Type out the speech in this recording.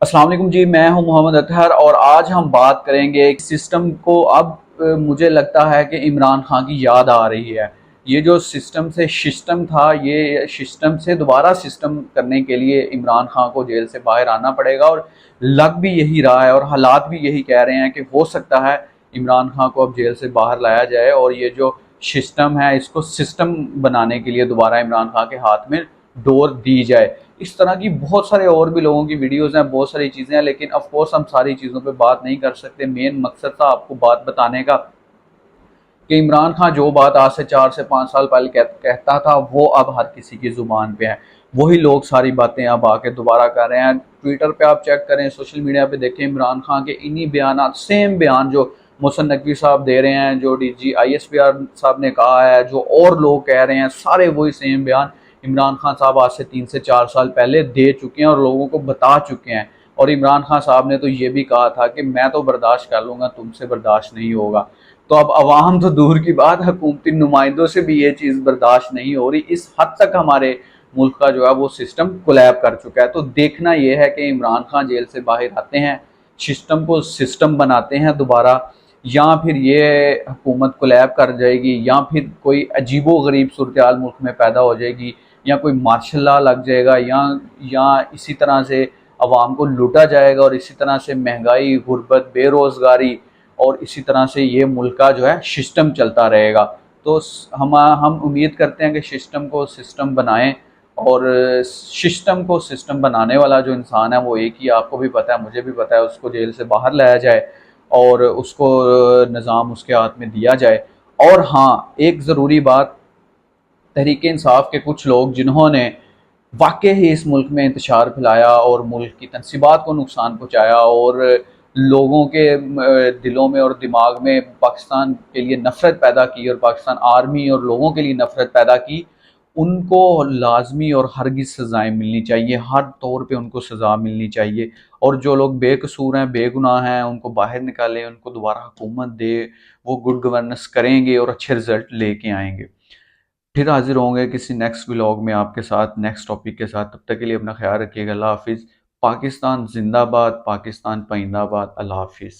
السلام علیکم جی، میں ہوں محمد اطہر اور آج ہم بات کریں گے ایک سسٹم کو۔ اب مجھے لگتا ہے کہ عمران خان کی یاد آ رہی ہے۔ یہ جو سسٹم سے شسٹم تھا، یہ سسٹم سے دوبارہ سسٹم کرنے کے لیے عمران خان کو جیل سے باہر آنا پڑے گا، اور لگ بھی یہی رہا ہے اور حالات بھی یہی کہہ رہے ہیں کہ ہو سکتا ہے عمران خان کو اب جیل سے باہر لایا جائے اور یہ جو سسٹم ہے اس کو سسٹم بنانے کے لیے دوبارہ عمران خان کے ہاتھ میں ڈور دی جائے۔ اس طرح کی بہت سارے اور بھی لوگوں کی ویڈیوز ہیں، بہت ساری چیزیں ہیں، لیکن آف کورس ہم ساری چیزوں پہ بات نہیں کر سکتے۔ مین مقصد تھا آپ کو بات بتانے کا کہ عمران خان جو بات آج سے 4 سے 5 سال پہلے کہتا تھا، وہ اب ہر کسی کی زبان پہ ہے۔ وہی لوگ ساری باتیں اب آ کے دوبارہ کر رہے ہیں۔ ٹویٹر پہ آپ چیک کریں، سوشل میڈیا پہ دیکھیں، عمران خان کے انہی بیانات، سیم بیان جو محسن نقوی صاحب دے رہے ہیں، جو D G I S P R صاحب نے کہا ہے، جو اور لوگ کہہ رہے ہیں، سارے وہی سیم بیان عمران خان صاحب آج سے 3 سے 4 سال پہلے دے چکے ہیں اور لوگوں کو بتا چکے ہیں۔ اور عمران خان صاحب نے تو یہ بھی کہا تھا کہ میں تو برداشت کر لوں گا، تم سے برداشت نہیں ہوگا۔ تو اب عوام تو دور کی بات، حکومتی نمائندوں سے بھی یہ چیز برداشت نہیں ہو رہی۔ اس حد تک ہمارے ملک کا جو ہے وہ سسٹم کولیب کر چکا ہے۔ تو دیکھنا یہ ہے کہ عمران خان جیل سے باہر آتے ہیں، سسٹم کو سسٹم بناتے ہیں دوبارہ، یا پھر یہ حکومت کولیب کر جائے گی، یا پھر کوئی عجیب و غریب صورتحال ملک میں پیدا ہو جائے گی، یا کوئی مارشل لا لگ جائے گا، یا اسی طرح سے عوام کو لوٹا جائے گا، اور اسی طرح سے مہنگائی، غربت، بے روزگاری، اور اسی طرح سے یہ ملک کا جو ہے سسٹم چلتا رہے گا۔ تو ہم امید کرتے ہیں کہ سسٹم کو سسٹم بنائیں، اور سسٹم کو سسٹم بنانے والا جو انسان ہے وہ ایک ہی، آپ کو بھی پتہ ہے، مجھے بھی پتہ ہے، اس کو جیل سے باہر لایا جائے اور اس کو نظام اس کے ہاتھ میں دیا جائے۔ اور ہاں، ایک ضروری بات، تحریک انصاف کے کچھ لوگ جنہوں نے واقع ہی اس ملک میں انتشار پھیلایا اور ملک کی تنصیبات کو نقصان پہنچایا، اور لوگوں کے دلوں میں اور دماغ میں پاکستان کے لیے نفرت پیدا کی، اور پاکستان آرمی اور لوگوں کے لیے نفرت پیدا کی، ان کو لازمی اور ہرگز سزائیں ملنی چاہیے، ہر طور پہ ان کو سزا ملنی چاہیے۔ اور جو لوگ بے قصور ہیں، بے گناہ ہیں، ان کو باہر نکالیں، ان کو دوبارہ حکومت دے، وہ گڈ گورننس کریں گے اور اچھے رزلٹ لے کے آئیں گے۔ پھر حاضر ہوں گے کسی نیکسٹ ولاگ میں آپ کے ساتھ، نیکسٹ ٹاپک کے ساتھ۔ تب تک کے لیے اپنا خیال رکھیے گا۔ اللہ حافظ۔ پاکستان زندہ باد، پاکستان پائندہ باد۔ اللہ حافظ۔